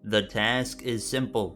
The task is simple.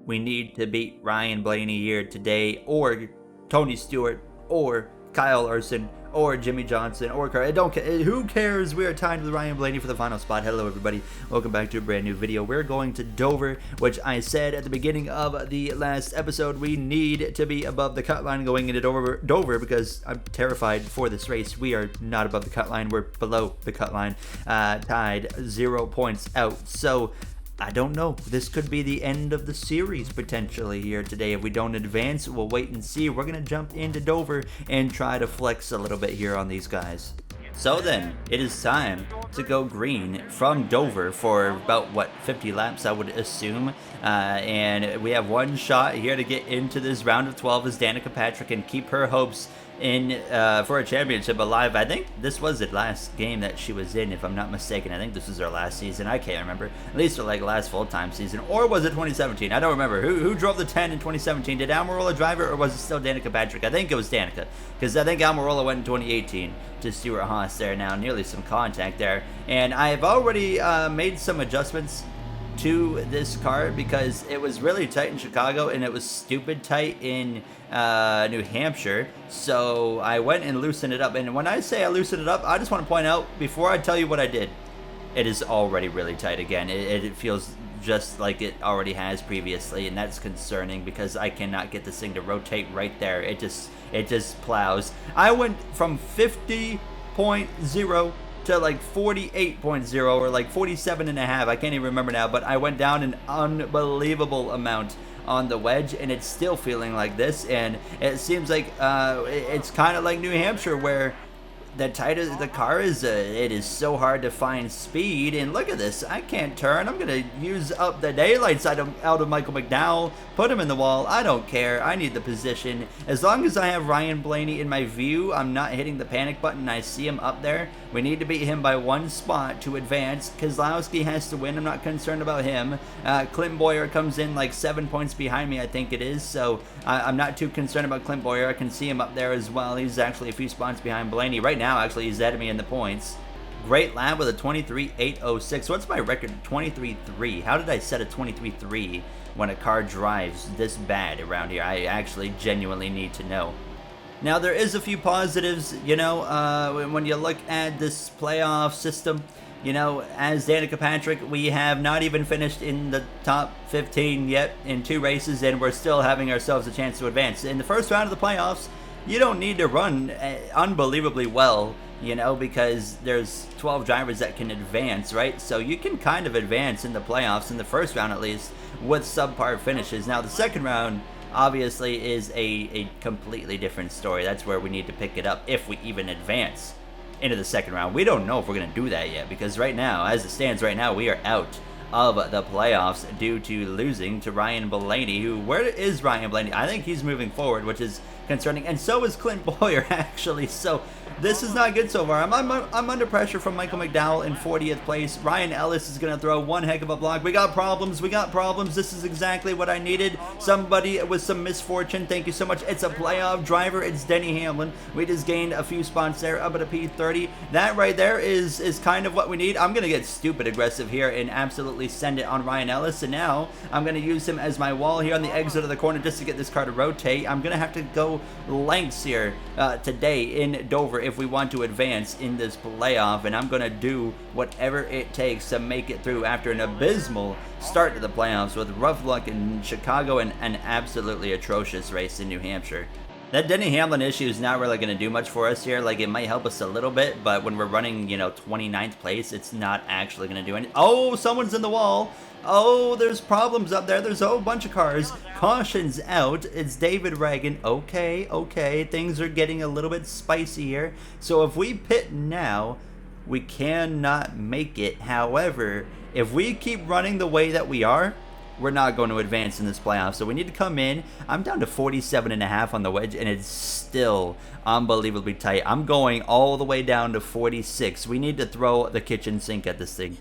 We need to beat Ryan Blaney here today, or Tony Stewart, or Kyle Larson, or Jimmy Johnson, or Car. Don't care. Who cares? We are tied with Ryan Blaney for the final spot. Hello, everybody. Welcome back to a brand new video. We're going to Dover, which I said at the beginning of the last episode, we need to be above the cut line going into Dover because I'm terrified for this race. We are not above the cut line. We're below the cut line, tied 0 points out. So I don't know. This could be the end of the series potentially here today. If we don't advance, we'll wait and see. We're going to jump into Dover and try to flex a little bit here on these guys. So then, it is time to go green from Dover for about, 50 laps, I would assume. And we have one shot here to get into this round of 12 as Danica Patrick and keep her hopes in for a championship alive. I think this was the last game that she was in, if I'm not mistaken. I think this was her last season. I can't remember. At least her last full-time season. Or was it 2017? I don't remember. Who drove the 10 in 2017? Did Almirola drive it, or was it still Danica Patrick? I think it was Danica, because I think Almirola went in 2018 to Stuart Haas there now. Nearly some contact there. And I've already made some adjustments to this car because it was really tight in Chicago and it was stupid tight in New Hampshire. So I went and loosened it up. And when I say I loosened it up, I just want to point out, before I tell you what I did, it is already really tight again. It feels just like it already has previously, and that's concerning because I cannot get this thing to rotate right there. It just plows. I went from 50.0 to like 48.0 or like 47.5. I can't even remember now, but I went down an unbelievable amount on the wedge, and it's still feeling like this. And it seems like it's kind of like New Hampshire, where the tighter the car is, it is so hard to find speed. And look at this, I can't turn. I'm gonna use up the daylights out of Michael McDowell, put him in the wall. I don't care. I need the position. As long as I have Ryan Blaney in my view, I'm not hitting the panic button. I see him up there. We need to beat him by one spot to advance. Kozlowski has to win. I'm not concerned about him. Clint Boyer comes in like 7 points behind me, I think it is. So I'm not too concerned about Clint Boyer. I can see him up there as well. He's actually a few spots behind Blaney. Right now, actually, he's ahead of me in the points. Great lap with a 23.806. What's my record? 23.3. How did I set a 23.3 when a car drives this bad around here? I actually genuinely need to know. Now, there is a few positives, you know, when you look at this playoff system. You know, as Danica Patrick, we have not even finished in the top 15 yet in 2 races, and we're still having ourselves a chance to advance. In the first round of the playoffs, you don't need to run unbelievably well, you know, because there's 12 drivers that can advance, right? So you can kind of advance in the playoffs, in the first round at least, with subpar finishes. Now, the second round obviously is a completely different story. That's where we need to pick it up if we even advance into the second round. We don't know if we're going to do that yet, because right now, as it stands right now, we are out of the playoffs due to losing to Ryan Blaney, who, where is Ryan Blaney? I think he's moving forward, which is concerning, and so is Clint Boyer, actually. So this is not good so far. I'm under pressure from Michael McDowell in 40th place. Ryan Ellis is going to throw one heck of a block. We got problems. This is exactly what I needed. Somebody with some misfortune. Thank you so much. It's a playoff driver. It's Denny Hamlin. We just gained a few spots there, up at a P30. That right there is kind of what we need. I'm going to get stupid aggressive here and absolutely send it on Ryan Ellis. And now I'm going to use him as my wall here on the exit of the corner just to get this car to rotate. I'm going to have to go lengths here today in Dover if we want to advance in this playoff, and I'm going to do whatever it takes to make it through after an abysmal start to the playoffs with rough luck in Chicago and an absolutely atrocious race in New Hampshire. That Denny Hamlin issue is not really going to do much for us here. Like, it might help us a little bit, but when we're running, you know, 29th place, it's not actually going to do anything. Oh, someone's in the wall. Oh, there's problems up there. There's a whole bunch of cars. Caution's out. It's David Reagan. Okay. Things are getting a little bit spicy here. So if we pit now, we cannot make it. However, if we keep running the way that we are, we're not going to advance in this playoff. So we need to come in. I'm down to 47.5 on the wedge, and it's still unbelievably tight. I'm going all the way down to 46. We need to throw the kitchen sink at this thing.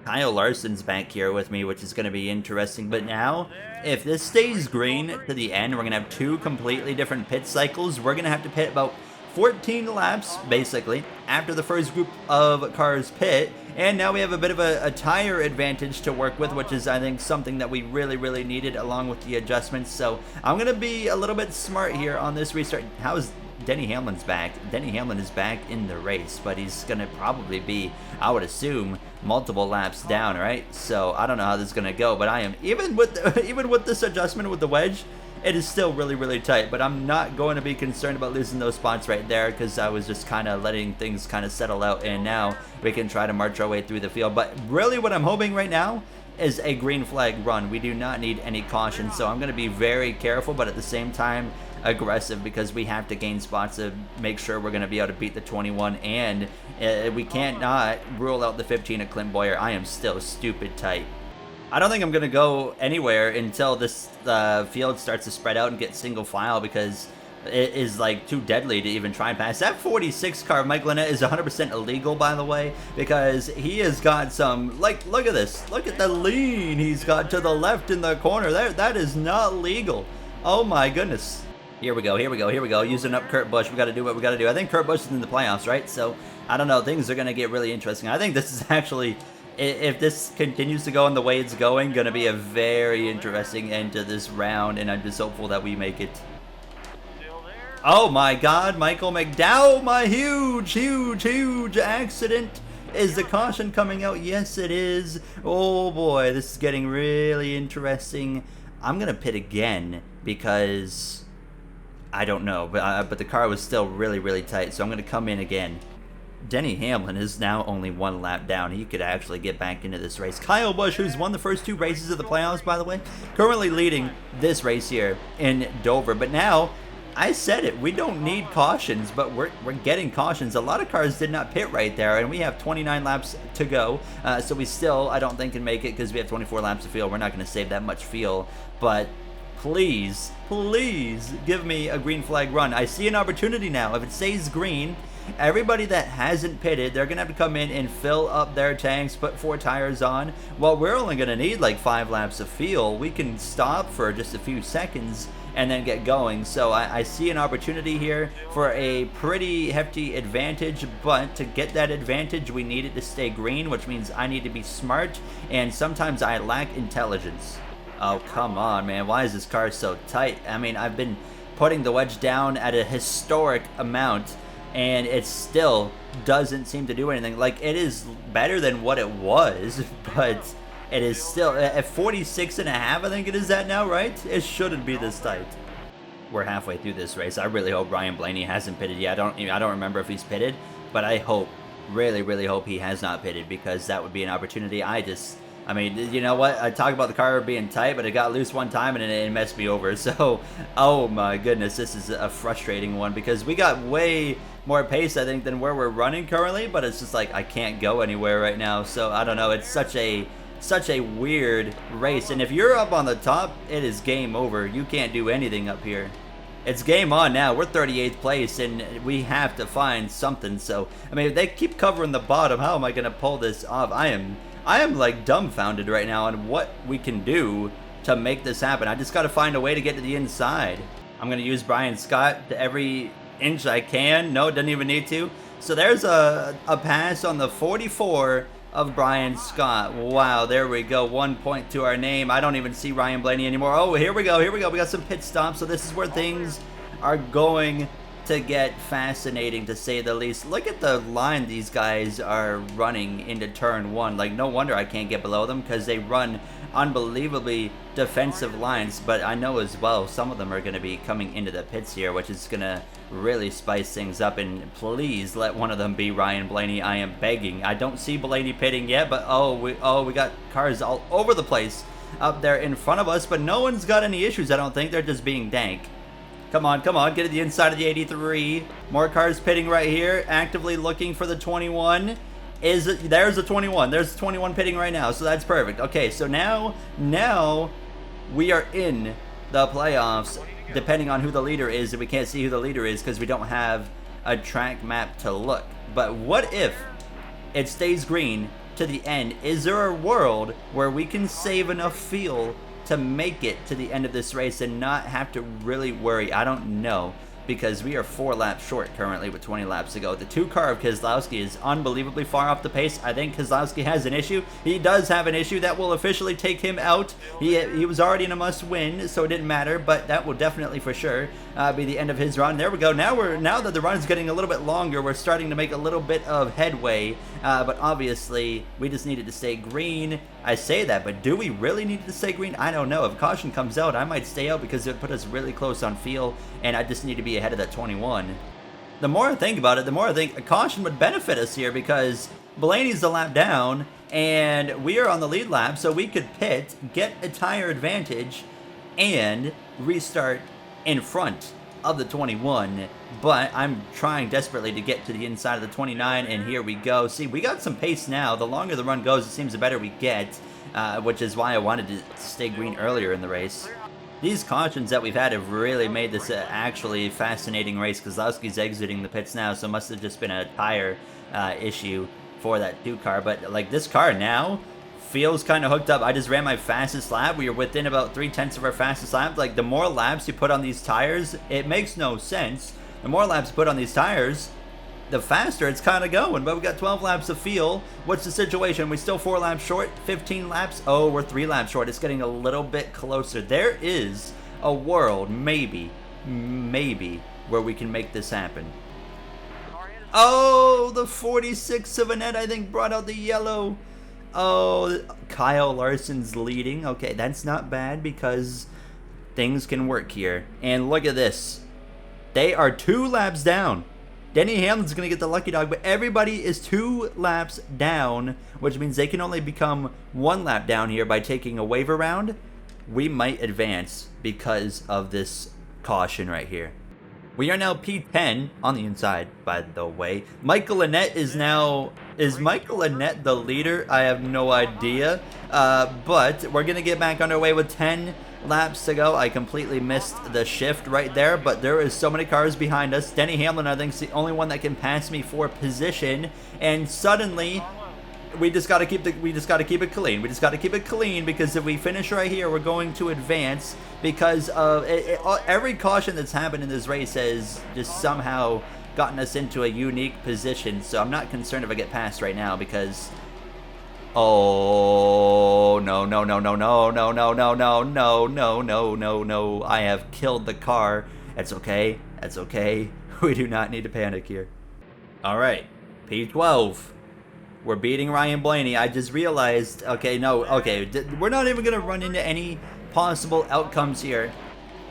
Kyle Larson's back here with me, which is going to be interesting. But now, if this stays green to the end, we're going to have 2 completely different pit cycles. We're going to have to pit about 14 laps, basically, after the first group of cars pit. And now we have a bit of a tire advantage to work with, which is, I think, something that we really needed along with the adjustments. So I'm going to be a little bit smart here on this restart. How's Denny Hamlin's back? Denny Hamlin is back in the race, but he's going to probably be, I would assume, multiple laps down, right? So I don't know how this is going to go, but I am, even with this adjustment with the wedge, it is still really tight, but I'm not going to be concerned about losing those spots right there because I was just kind of letting things kind of settle out, and now we can try to march our way through the field. But really what I'm hoping right now is a green flag run. We do not need any caution, so I'm going to be very careful, but at the same time aggressive, because we have to gain spots to make sure we're going to be able to beat the 21, and we can't not rule out the 15 at Clint Boyer. I am still stupid tight. I don't think I'm going to go anywhere until this field starts to spread out and get single file, because it is like too deadly to even try and pass. That 46 car, Mike Lynette, is 100% illegal, by the way, because he has got some, like, look at this. Look at the lean he's got to the left in the corner. That is not legal. Oh my goodness. Here we go. Using up Kurt Busch. We got to do what we got to do. I think Kurt Busch is in the playoffs, right? So, I don't know. Things are going to get really interesting. I think this is actually, if this continues to go in the way it's going to be a very interesting end to this round, and I'm just hopeful that we make it. Oh my God, Michael McDowell, my huge accident. Is the caution coming out? Yes, it is. Oh boy, this is getting really interesting. I'm going to pit again because I don't know, but the car was still really tight, so I'm going to come in again. Denny Hamlin is now only one lap down. He could actually get back into this race. Kyle Busch, who's won the first 2 races of the playoffs, by the way, currently leading this race here in Dover. But now, I said it, we don't need cautions, but we're getting cautions. A lot of cars did not pit right there, and we have 29 laps to go. So we still, I don't think, can make it because we have 24 laps to fuel. We're not going to save that much fuel, but please give me a green flag run. I see an opportunity now. If it stays green, everybody that hasn't pitted, they're going to have to come in and fill up their tanks, put 4 tires on. Well, we're only going to need like 5 laps of fuel. We can stop for just a few seconds and then get going. So I see an opportunity here for a pretty hefty advantage, but to get that advantage, we need it to stay green, which means I need to be smart, and sometimes I lack intelligence. Oh, come on, man. Why is this car so tight? I mean, I've been putting the wedge down at a historic amount, and it still doesn't seem to do anything. Like, it is better than what it was, but it is still at 46.5, I think it is at now, right? It shouldn't be this tight. We're halfway through this race. I really hope Ryan Blaney hasn't pitted yet. I don't remember if he's pitted, but I hope, really hope he has not pitted, because that would be an opportunity. I mean, you know what? I talk about the car being tight, but it got loose one time and it messed me over. So, oh my goodness, this is a frustrating one because we got way more pace, I think, than where we're running currently. But it's just like I can't go anywhere right now. So I don't know. It's such a weird race. And if you're up on the top, it is game over. You can't do anything up here. It's game on now. We're 38th place, and we have to find something. So, I mean, if they keep covering the bottom, how am I going to pull this off? I am like dumbfounded right now on what we can do to make this happen. I just got to find a way to get to the inside. I'm going to use Brian Scott to every inch I can. No, it doesn't even need to. So there's a pass on the 44 of Brian Scott. Wow, there we go. 1 point to our name. I don't even see Ryan Blaney anymore. Oh, here we go. We got some pit stops. So this is where things are going to get fascinating, to say the least. Look at the line these guys are running into turn 1. Like, no wonder I can't get below them, because they run unbelievably defensive lines. But I know as well some of them are going to be coming into the pits here, which is going to really spice things up. And please let one of them be Ryan Blaney. I am begging. I don't see Blaney pitting yet, but we got cars all over the place up there in front of us, but no one's got any issues, I don't think. They're just being dank. Come on, get to the inside of the 83. More cars pitting right here, actively looking for the 21. There's the 21. There's the 21 pitting right now, so that's perfect. Okay, so now we are in the playoffs, depending on who the leader is, and we can't see who the leader is because we don't have a track map to look. But what if it stays green to the end? Is there a world where we can save enough fuel to make it to the end of this race and not have to really worry? I don't know, because we are 4 laps short currently with 20 laps to go. The 2 car of Keselowski is unbelievably far off the pace. I think Keselowski has an issue. He does have an issue that will officially take him out. He was already in a must-win, so it didn't matter, but that will definitely for sure be the end of his run. There we go. Now that the run is getting a little bit longer, we're starting to make a little bit of headway, but obviously we just needed to stay green. I say that, but do we really need to stay green? I don't know. If caution comes out, I might stay out because it would put us really close on field, and I just need to be ahead of that 21. The more I think about it, the more I think a caution would benefit us here, because Blaney's a lap down, and we are on the lead lap, so we could pit, get a tire advantage, and restart in front of the 21. But I'm trying desperately to get to the inside of the 29, and here we go. See, we got some pace now. The longer the run goes, it seems the better we get, which is why I wanted to stay green earlier in the race. These cautions that we've had have really made this actually fascinating race. Keselowski's exiting the pits now, so it must have just been a tire issue for that 2 car. But like, this car now feels kind of hooked up. I just ran my fastest lap. We are within about 3/10 of our fastest lap. Like, the more laps you put on these tires, it makes no sense. The more laps you put on these tires, the faster it's kind of going. But we got 12 laps of fuel. What's the situation? We still 4 laps short? 15 laps? Oh, we're 3 laps short. It's getting a little bit closer. There is a world, maybe, where we can make this happen. Oh, the 46 of Annette, I think, brought out the yellow. Oh, Kyle Larson's leading. Okay, that's not bad, because things can work here. And look at this. They are 2 laps down. Denny Hamlin's going to get the lucky dog, but everybody is 2 laps down, which means they can only become 1 lap down here by taking a waiver round. We might advance because of this caution right here. We are now P10 on the inside, by the way. Michael Annett is now... Is Michael Annett the leader? I have no idea. But we're going to get back underway with 10 laps to go. I completely missed the shift right there, but there is so many cars behind us. Denny Hamlin, I think, is the only one that can pass me for position. And suddenly... We just got to keep it clean. We just got to keep it clean, because if we finish right here, we're going to advance, because of every caution that's happened in this race has just somehow gotten us into a unique position. So I'm not concerned if I get past right now, because oh no, I have killed the car. That's okay. We do not need to panic here. All right, P12. We're beating Ryan Blaney. I just realized, we're not even going to run into any possible outcomes here.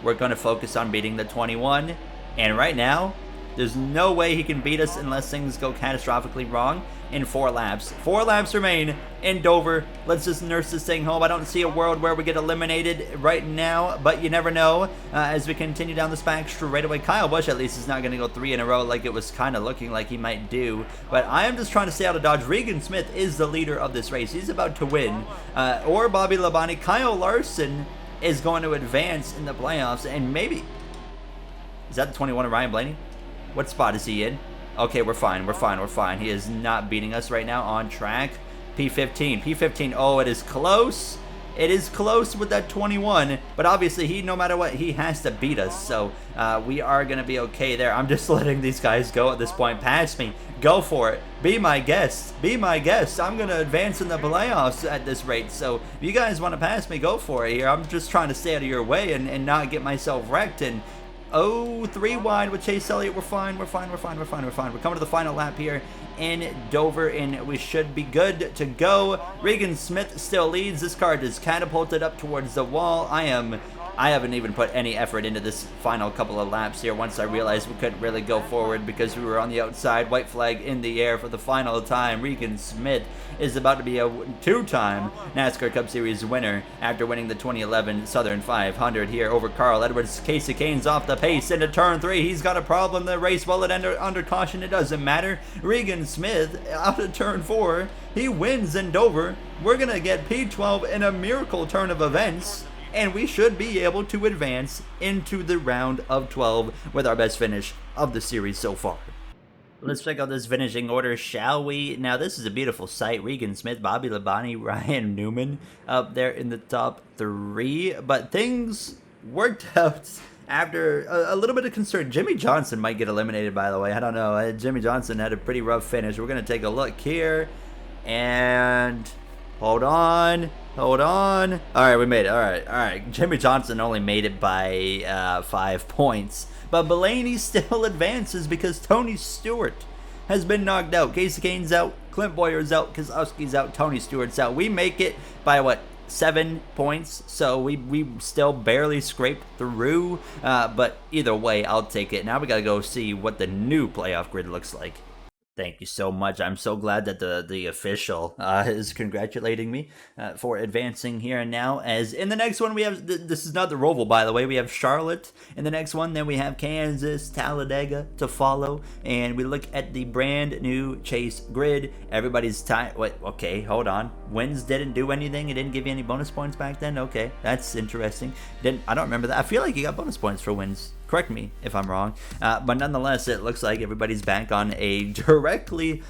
We're going to focus on beating the 21. And right now, there's no way he can beat us unless things go catastrophically wrong in 4 laps. 4 laps remain in Dover. Let's just nurse this thing home. I don't see a world where we get eliminated right now, but you never know. As we continue down this back straight away, Kyle Busch at least is not going to go 3 in a row like it was kind of looking like he might do. But I am just trying to stay out of Dodge. Regan Smith is the leader of this race. He's about to win. Or Bobby Labonte. Kyle Larson is going to advance in the playoffs, and maybe... Is that the 21 of Ryan Blaney? What spot is he in? Okay, we're fine. He is not beating us right now on track. P15. Oh, it is close. It is close with that 21. But obviously, no matter what, he has to beat us. So we are going to be okay there. I'm just letting these guys go at this point. Pass me. Go for it. Be my guest. I'm going to advance in the playoffs at this rate. So if you guys want to pass me, go for it here. I'm just trying to stay out of your way and not get myself wrecked. And oh, 3 wide with Chase Elliott. We're fine. We're coming to the final lap here in Dover, and we should be good to go. Regan Smith still leads. This car just catapulted up towards the wall. I haven't even put any effort into this final couple of laps here once I realized we couldn't really go forward because we were on the outside. White flag in the air for the final time. Regan Smith is about to be a 2-time NASCAR Cup Series winner after winning the 2011 Southern 500 here over Carl Edwards. Casey Kane's off the pace into turn 3. He's got a problem. The race will end under caution. It doesn't matter. Regan Smith out of turn 4. He wins in Dover. We're going to get P12 in a miracle turn of events, and we should be able to advance into the round of 12 with our best finish of the series so far. Let's check out this finishing order, shall we? Now, this is a beautiful sight. Regan Smith, Bobby Labonte, Ryan Newman up there in the top 3. But things worked out after a little bit of concern. Jimmy Johnson might get eliminated, by the way. I don't know. Jimmy Johnson had a pretty rough finish. We're going to take a look here. And hold on. Hold on. All right, we made it. All right. Jimmy Johnson only made it by 5 points. But Blaney still advances because Tony Stewart has been knocked out. Casey Kane's out. Clint Boyer's out. Kozlowski's out. Tony Stewart's out. We make it by what? 7 points, so we still barely scraped through, but either way, I'll take it. Now we gotta go see what the new playoff grid looks like. Thank you so much. I'm so glad that the official is congratulating me for advancing here and now. As in the next one, we have, this is not the Roval, by the way. We have Charlotte in the next one. Then we have Kansas, Talladega to follow. And we look at the brand new Chase grid. Everybody's time. Wait, okay, hold on. Wins didn't do anything. It didn't give you any bonus points back then. Okay, that's interesting. I don't remember that. I feel like you got bonus points for wins. Correct me if I'm wrong, but nonetheless, it looks like everybody's back on a directly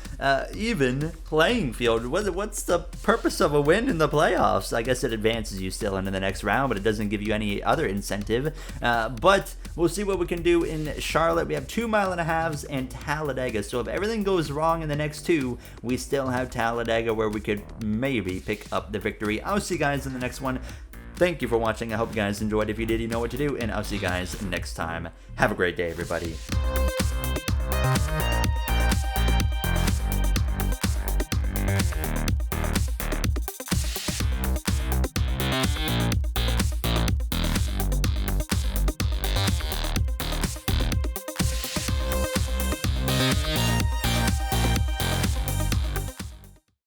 even playing field. What's the purpose of a win in the playoffs? I guess it advances you still into the next round, but it doesn't give you any other incentive. But we'll see what we can do in Charlotte. We have 2 mile-and-a-halves and Talladega, so if everything goes wrong in the next 2, we still have Talladega where we could maybe pick up the victory. I'll see you guys in the next one. Thank you for watching. I hope you guys enjoyed. If you did, you know what to do, and I'll see you guys next time. Have a great day, everybody.